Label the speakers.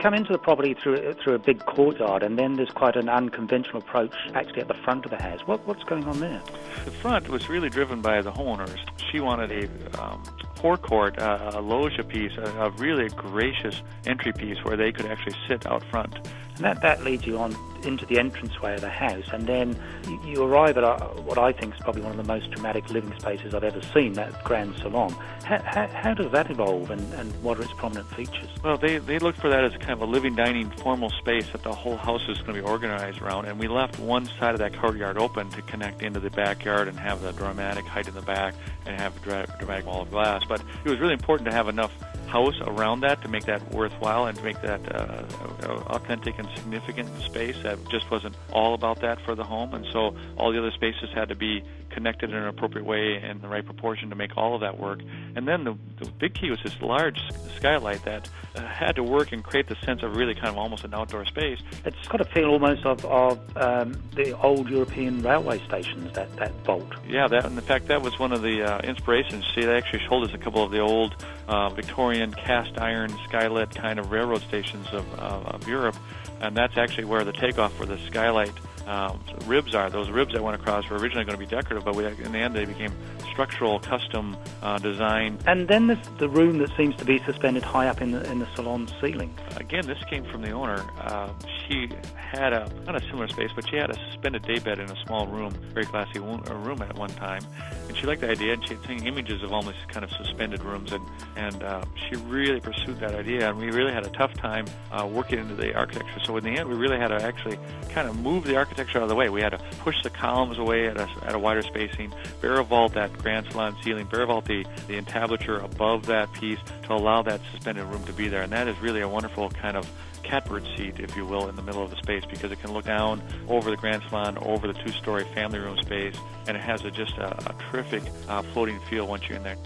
Speaker 1: come into the property through a big courtyard, and then there's quite an unconventional approach actually at the front of the house. What's going on there?
Speaker 2: The front was really driven by the homeowners. She wanted a forecourt, a loggia piece, a really gracious entry piece where they could actually sit out front.
Speaker 1: And that leads you on into the entranceway of the house, and then you arrive at what I think is probably one of the most dramatic living spaces I've ever seen, that grand salon. How does that evolve, and what are its prominent features?
Speaker 2: Well, they looked for that as kind of a living, dining, formal space that the whole house is going to be organized around, and we left one side of that courtyard open to connect into the backyard and have the dramatic height in the back and have a dramatic wall of glass. But it was really important to have enough house around that to make that worthwhile and to make that authentic and significant space that just wasn't all about that for the home. And so all the other spaces had to be connected in an appropriate way and the right proportion to make all of that work. And then the big key was this large skylight that had to work and create the sense of really kind of almost an outdoor space.
Speaker 1: It's got a feel almost of the old European railway stations, that vault.
Speaker 2: Yeah, in fact, that was one of the inspirations. See, they actually showed us a couple of the old Victorian cast iron skylit kind of railroad stations of Europe, and that's actually where the takeoff for the skylight ribs are. Those ribs that went across were originally going to be decorative, but in the end they became structural, custom design.
Speaker 1: And then there's the room that seems to be suspended high up in the salon ceiling.
Speaker 2: Again, this came from the owner. She had not a similar space, but she had a suspended daybed in a small room, very classy room at one time. And she liked the idea, and she had seen images of all these kind of suspended rooms, and she really pursued that idea, and we really had a tough time working into the architecture. So in the end, we really had to actually kind of move the architecture out of the way. We had to push the columns away at a wider spacing, bare vault that grand salon ceiling, bare vault the entablature above that piece to allow that suspended room to be there. And that is really a wonderful kind of catbird seat, if you will, in the middle of the space, because it can look down over the grand salon, over the two-story family room space, and it has just a terrific floating feel once you're in there.